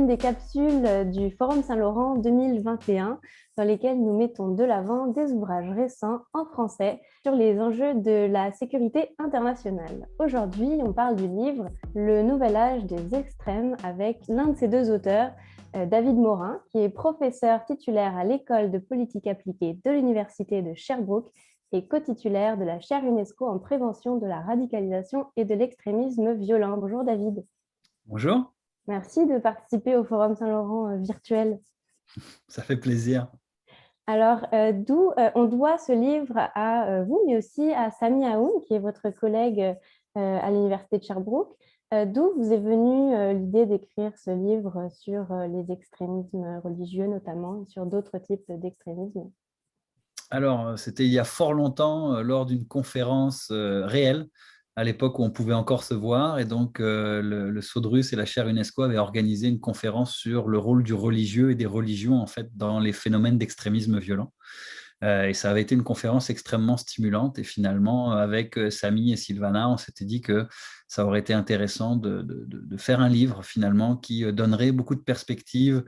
des capsules du Forum Saint-Laurent 2021 dans lesquelles nous mettons de l'avant des ouvrages récents en français sur les enjeux de la sécurité internationale. Aujourd'hui, on parle du livre Le Nouvel Âge des extrêmes avec l'un de ses deux auteurs, David Morin, qui est professeur titulaire à l'École de politique appliquée de l'Université de Sherbrooke et co-titulaire de la chaire UNESCO en prévention de la radicalisation et de l'extrémisme violent. Bonjour David. Bonjour. Merci de participer au Forum Saint-Laurent virtuel. Ça fait plaisir. Alors, on doit ce livre à vous, mais aussi à Sami Aoun, qui est votre collègue à l'Université de Sherbrooke. D'où vous est venue l'idée d'écrire ce livre sur les extrémismes religieux notamment, et sur d'autres types d'extrémisme? Alors, c'était il y a fort longtemps, lors d'une conférence réelle, à l'époque où on pouvait encore se voir. Et donc, le SODRUS et la chaire UNESCO avaient organisé une conférence sur le rôle du religieux et des religions en fait, dans les phénomènes d'extrémisme violent. Et ça avait été une conférence extrêmement stimulante. Et finalement, avec Sami et Sylvana, on s'était dit que ça aurait été intéressant de faire un livre finalement qui donnerait beaucoup de perspectives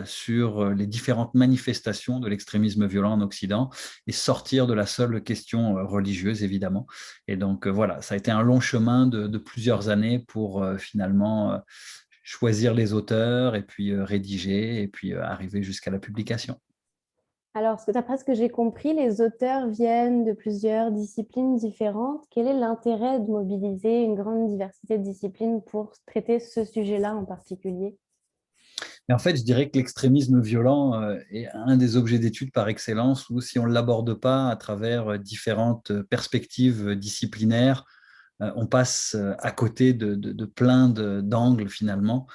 sur les différentes manifestations de l'extrémisme violent en Occident et sortir de la seule question religieuse, évidemment. Et donc, voilà, ça a été un long chemin de plusieurs années pour finalement choisir les auteurs et puis rédiger et puis arriver jusqu'à la publication. Alors, d'après ce que j'ai compris, les auteurs viennent de plusieurs disciplines différentes. Quel est l'intérêt de mobiliser une grande diversité de disciplines pour traiter ce sujet-là en particulier? Et en fait, je dirais que l'extrémisme violent est un des objets d'étude par excellence où si on ne l'aborde pas à travers différentes perspectives disciplinaires, on passe à côté de plein d'angles finalement.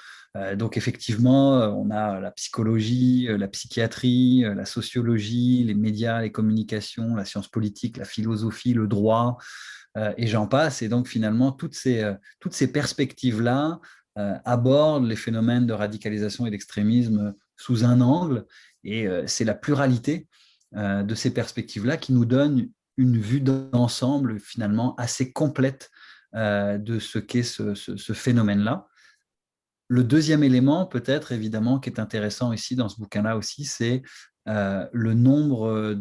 Donc effectivement, on a la psychologie, la psychiatrie, la sociologie, les médias, les communications, la science politique, la philosophie, le droit, et j'en passe. Et donc finalement, toutes ces perspectives-là abordent les phénomènes de radicalisation et d'extrémisme sous un angle. Et c'est la pluralité de ces perspectives-là qui nous donne une vue d'ensemble finalement assez complète de ce qu'est ce phénomène-là. Le deuxième élément, peut-être évidemment, qui est intéressant ici dans ce bouquin-là aussi, c'est le nombre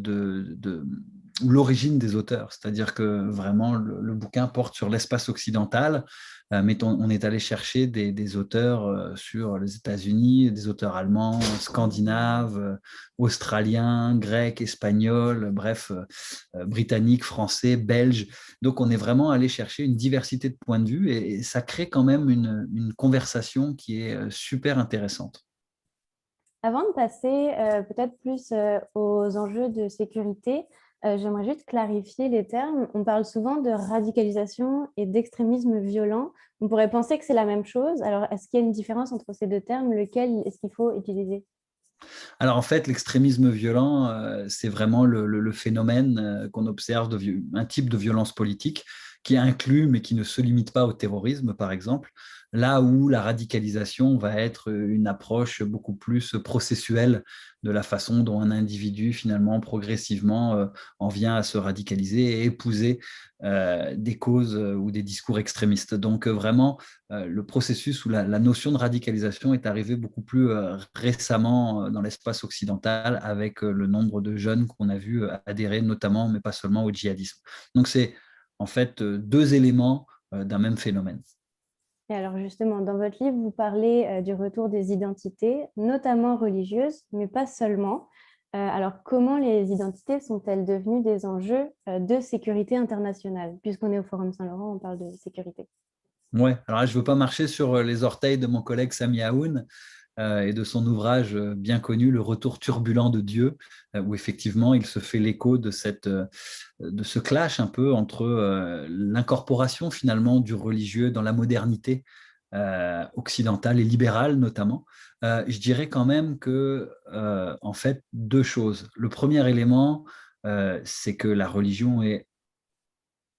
ou l'origine des auteurs. C'est-à-dire que vraiment, le bouquin porte sur l'espace occidental, mais on est allé chercher des auteurs sur les États-Unis, des auteurs allemands, scandinaves, australiens, grecs, espagnols, bref, britanniques, français, belges. Donc, on est vraiment allé chercher une diversité de points de vue et ça crée quand même une conversation qui est super intéressante. Avant de passer peut-être plus aux enjeux de sécurité, j'aimerais juste clarifier les termes. On parle souvent de radicalisation et d'extrémisme violent. On pourrait penser que c'est la même chose. Alors, est-ce qu'il y a une différence entre ces deux termes? Lequel est-ce qu'il faut utiliser? Alors en fait, l'extrémisme violent, c'est vraiment le phénomène qu'on observe, un type de violence politique qui inclut, mais qui ne se limite pas au terrorisme, par exemple, là où la radicalisation va être une approche beaucoup plus processuelle de la façon dont un individu, finalement, progressivement, en vient à se radicaliser et épouser des causes ou des discours extrémistes. Donc vraiment, le processus ou la notion de radicalisation est arrivée beaucoup plus récemment dans l'espace occidental avec le nombre de jeunes qu'on a vu adhérer notamment, mais pas seulement, au djihadisme. Donc c'est en fait deux éléments d'un même phénomène. Et alors justement, dans votre livre, vous parlez du retour des identités, notamment religieuses, mais pas seulement. Alors comment les identités sont-elles devenues des enjeux de sécurité internationale? Puisqu'on est au Forum Saint-Laurent, on parle de sécurité. Ouais, alors là, je ne veux pas marcher sur les orteils de mon collègue Sami Aoun et de son ouvrage bien connu, Le Retour turbulent de Dieu, où effectivement il se fait l'écho de ce clash un peu entre l'incorporation finalement du religieux dans la modernité occidentale et libérale notamment. Je dirais quand même que, en fait, deux choses. Le premier élément, c'est que la religion est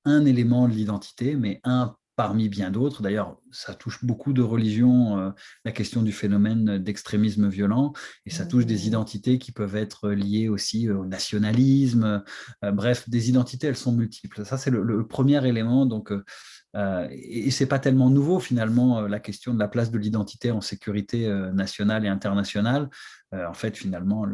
un élément de l'identité, mais un parmi bien d'autres. D'ailleurs, ça touche beaucoup de religions, la question du phénomène d'extrémisme violent, et ça touche des identités qui peuvent être liées aussi au nationalisme. Bref, des identités, elles sont multiples. Ça, c'est le premier élément. Donc, et ce n'est pas tellement nouveau, finalement, la question de la place de l'identité en sécurité nationale et internationale. En fait, finalement,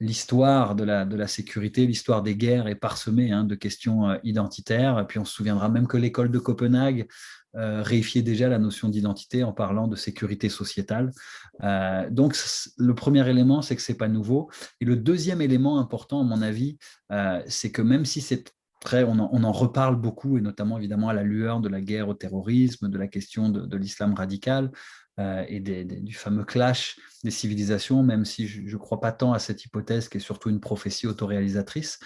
l'histoire de la sécurité, l'histoire des guerres est parsemée de questions identitaires. Et puis on se souviendra même que l'école de Copenhague réifiait déjà la notion d'identité en parlant de sécurité sociétale. Donc le premier élément, c'est que ce n'est pas nouveau. Et le deuxième élément important, à mon avis, c'est que même si c'est on en reparle beaucoup, et notamment évidemment à la lueur de la guerre au terrorisme, de la question de l'islam radical et du fameux clash des civilisations, même si je ne crois pas tant à cette hypothèse qui est surtout une prophétie autoréalisatrice.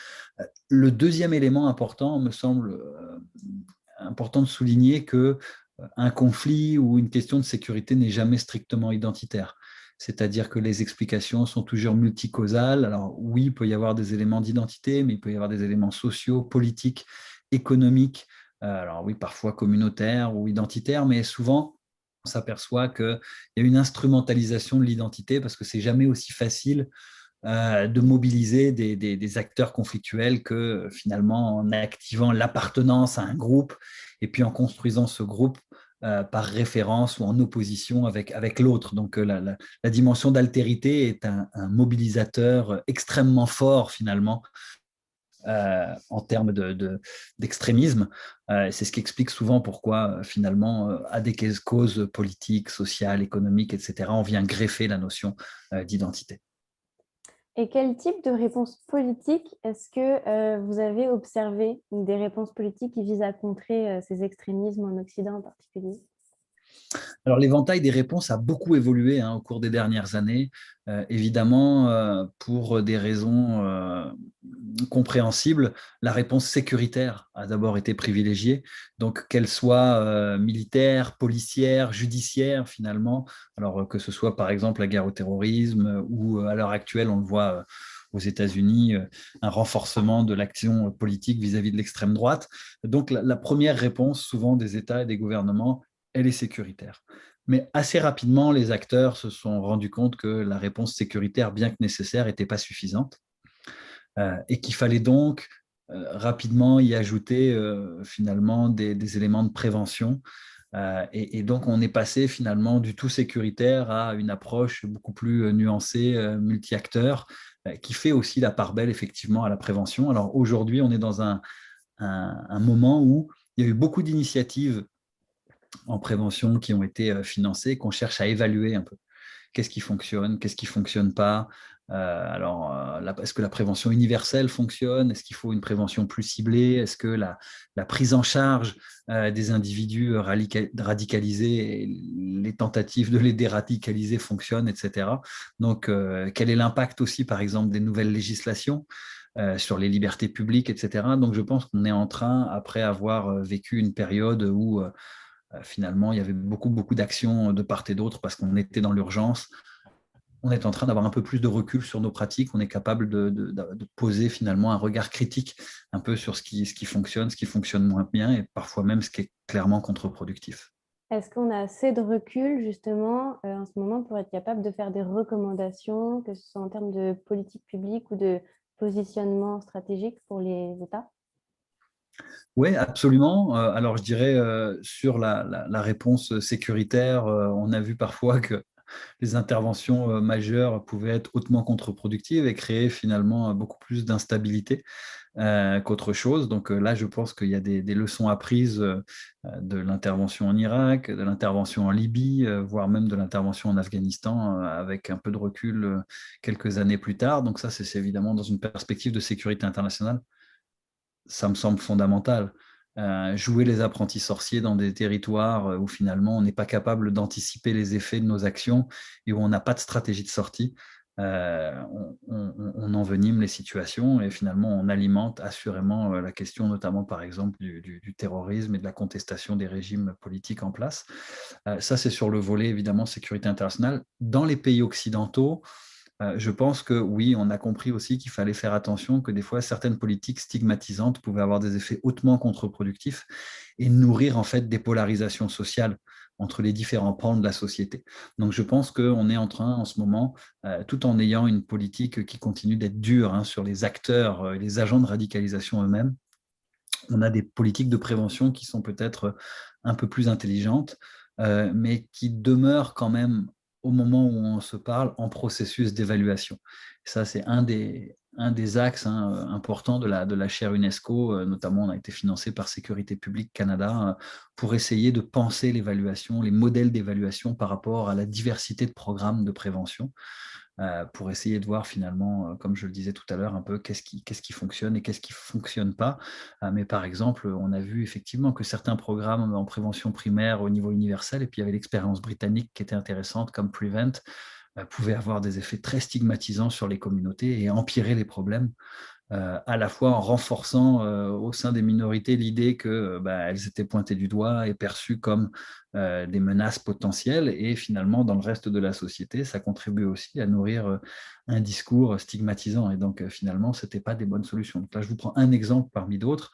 Le deuxième élément important me semble important de souligner qu'un conflit ou une question de sécurité n'est jamais strictement identitaire. C'est-à-dire que les explications sont toujours multicausales. Alors oui, il peut y avoir des éléments d'identité, mais il peut y avoir des éléments sociaux, politiques, économiques, alors oui, parfois communautaires ou identitaires, mais souvent, on s'aperçoit qu'il y a une instrumentalisation de l'identité parce que c'est jamais aussi facile de mobiliser des acteurs conflictuels que finalement en activant l'appartenance à un groupe et puis en construisant ce groupe par référence ou en opposition avec l'autre. Donc la dimension d'altérité est un mobilisateur extrêmement fort finalement en termes d'extrémisme. C'est ce qui explique souvent pourquoi, finalement, à des causes politiques, sociales, économiques, etc., on vient greffer la notion d'identité. Et quel type de réponse politique est-ce que vous avez observé, des réponses politiques qui visent à contrer ces extrémismes en Occident en particulier? Alors, l'éventail des réponses a beaucoup évolué au cours des dernières années, évidemment, pour des raisons compréhensibles. La réponse sécuritaire a d'abord été privilégiée, donc qu'elle soit militaire, policière, judiciaire, finalement, alors que ce soit par exemple la guerre au terrorisme ou à l'heure actuelle, on le voit aux États-Unis, un renforcement de l'action politique vis-à-vis de l'extrême droite. Donc, la première réponse, souvent des États et des gouvernements, elle est sécuritaire. Mais assez rapidement, les acteurs se sont rendus compte que la réponse sécuritaire, bien que nécessaire, n'était pas suffisante et qu'il fallait donc rapidement y ajouter finalement des éléments de prévention. Et donc, on est passé finalement du tout sécuritaire à une approche beaucoup plus nuancée, multi-acteurs, qui fait aussi la part belle effectivement à la prévention. Alors aujourd'hui, on est dans un moment où il y a eu beaucoup d'initiatives en prévention qui ont été financées, qu'on cherche à évaluer un peu. Qu'est-ce qui ne fonctionne pas. Est-ce que la prévention universelle fonctionne? Est-ce qu'il faut une prévention plus ciblée? Est-ce que la prise en charge des individus radicalisés et les tentatives de les déradicaliser fonctionnent, etc. Donc, quel est l'impact aussi, par exemple, des nouvelles législations sur les libertés publiques, etc. Donc, je pense qu'on est en train, après avoir vécu une période où finalement, il y avait beaucoup d'actions de part et d'autre parce qu'on était dans l'urgence. On est en train d'avoir un peu plus de recul sur nos pratiques. On est capable de poser finalement un regard critique un peu sur ce qui fonctionne moins bien et parfois même ce qui est clairement contre-productif. Est-ce qu'on a assez de recul justement en ce moment pour être capable de faire des recommandations, que ce soit en termes de politique publique ou de positionnement stratégique pour les États? Oui, absolument. Alors, je dirais sur la réponse sécuritaire, on a vu parfois que les interventions majeures pouvaient être hautement contre-productives et créer finalement beaucoup plus d'instabilité qu'autre chose. Donc là, je pense qu'il y a des leçons apprises de l'intervention en Irak, de l'intervention en Libye, voire même de l'intervention en Afghanistan, avec un peu de recul quelques années plus tard. Donc ça, c'est évidemment dans une perspective de sécurité internationale. Ça me semble fondamental. Jouer les apprentis sorciers dans des territoires où finalement on n'est pas capable d'anticiper les effets de nos actions et où on n'a pas de stratégie de sortie, on envenime les situations et finalement on alimente assurément la question notamment par exemple du terrorisme et de la contestation des régimes politiques en place. Ça c'est sur le volet évidemment sécurité internationale. Dans les pays occidentaux, Je pense que oui, on a compris aussi qu'il fallait faire attention, que des fois, certaines politiques stigmatisantes pouvaient avoir des effets hautement contre-productifs et nourrir en fait des polarisations sociales entre les différents pans de la société. Donc je pense qu'on est en train en ce moment, tout en ayant une politique qui continue d'être dure sur les acteurs, les agents de radicalisation eux-mêmes, on a des politiques de prévention qui sont peut-être un peu plus intelligentes, mais qui demeurent quand même, au moment où on se parle, en processus d'évaluation. Ça, c'est un des axes importants de la chaire UNESCO. Notamment, on a été financé par Sécurité publique Canada pour essayer de penser l'évaluation, les modèles d'évaluation par rapport à la diversité de programmes de prévention. Pour essayer de voir finalement, comme je le disais tout à l'heure, un peu qu'est-ce qui fonctionne et qu'est-ce qui ne fonctionne pas. Mais par exemple, on a vu effectivement que certains programmes en prévention primaire au niveau universel, et puis il y avait l'expérience britannique qui était intéressante comme Prevent, pouvaient avoir des effets très stigmatisants sur les communautés et empirer les problèmes. À la fois en renforçant au sein des minorités l'idée qu'elles étaient pointées du doigt et perçues comme des menaces potentielles, et finalement dans le reste de la société, ça contribue aussi à nourrir un discours stigmatisant, et donc finalement ce n'était pas des bonnes solutions. Donc là, je vous prends un exemple parmi d'autres.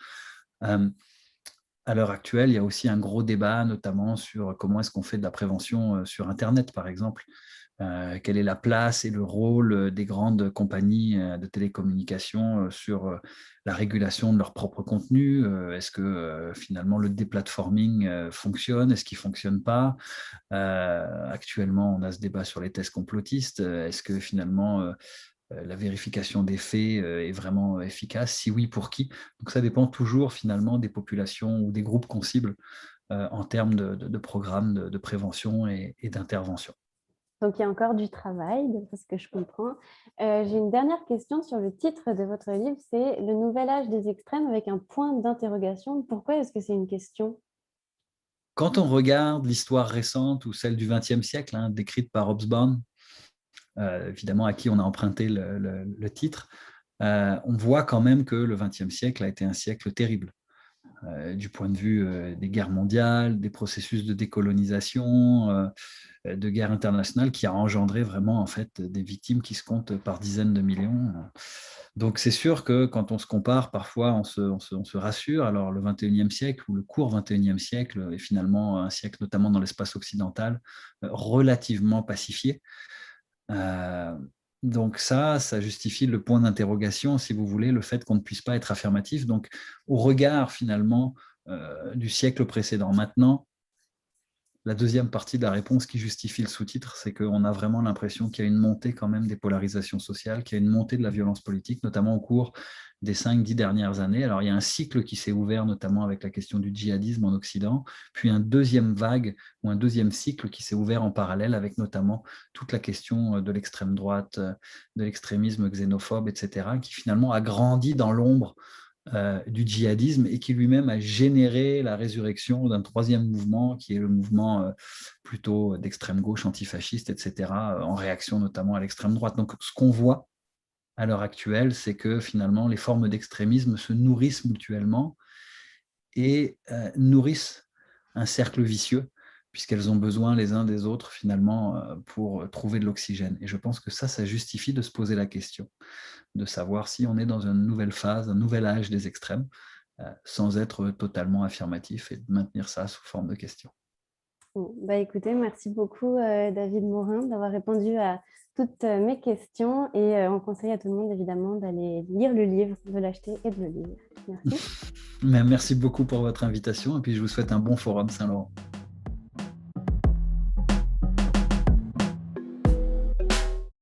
À l'heure actuelle, il y a aussi un gros débat, notamment sur comment est-ce qu'on fait de la prévention sur Internet, par exemple. Quelle est la place et le rôle des grandes compagnies de télécommunications sur la régulation de leur propre contenu? Est-ce que finalement le déplatforming fonctionne? Est-ce qu'il ne fonctionne pas? Actuellement, on a ce débat sur les thèses complotistes. Est-ce que finalement la vérification des faits est vraiment efficace? Si oui, pour qui? Donc ça dépend toujours finalement des populations ou des groupes qu'on cible en termes de programmes de prévention et d'intervention. Donc, il y a encore du travail, de ce que je comprends. J'ai une dernière question sur le titre de votre livre, c'est « Le nouvel âge des extrêmes » avec un point d'interrogation. Pourquoi est-ce que c'est une question? Quand on regarde l'histoire récente ou celle du XXe siècle, décrite par Hobsbawm, évidemment à qui on a emprunté le titre, on voit quand même que le XXe siècle a été un siècle terrible. Du point de vue des guerres mondiales, des processus de décolonisation, de guerre internationale, qui a engendré vraiment en fait des victimes qui se comptent par dizaines de millions. Donc c'est sûr que quand on se compare, parfois on se rassure. Alors le 21e siècle ou le court 21e siècle est finalement un siècle, notamment dans l'espace occidental, relativement pacifié. Donc ça justifie le point d'interrogation, si vous voulez, le fait qu'on ne puisse pas être affirmatif. Donc au regard finalement du siècle précédent, maintenant, la deuxième partie de la réponse qui justifie le sous-titre, c'est qu'on a vraiment l'impression qu'il y a une montée quand même des polarisations sociales, qu'il y a une montée de la violence politique, notamment au cours des 5-10 dernières années. Alors il y a un cycle qui s'est ouvert notamment avec la question du djihadisme en Occident, puis un deuxième vague ou un deuxième cycle qui s'est ouvert en parallèle avec notamment toute la question de l'extrême droite, de l'extrémisme xénophobe, etc., qui finalement a grandi dans l'ombre du djihadisme et qui lui-même a généré la résurrection d'un troisième mouvement qui est le mouvement plutôt d'extrême gauche antifasciste, etc., en réaction notamment à l'extrême droite. Donc ce qu'on voit à l'heure actuelle, c'est que finalement les formes d'extrémisme se nourrissent mutuellement et nourrissent un cercle vicieux, puisqu'elles ont besoin les uns des autres finalement pour trouver de l'oxygène. Et je pense que ça justifie de se poser la question de savoir si on est dans une nouvelle phase, un nouvel âge des extrêmes, sans être totalement affirmatif, et de maintenir ça sous forme de question. Bon, écoutez, merci beaucoup David Morin d'avoir répondu à toutes mes questions, et on conseille à tout le monde évidemment d'aller lire le livre, de l'acheter et de le lire. Merci. Merci beaucoup pour votre invitation, et puis je vous souhaite un bon forum Saint-Laurent.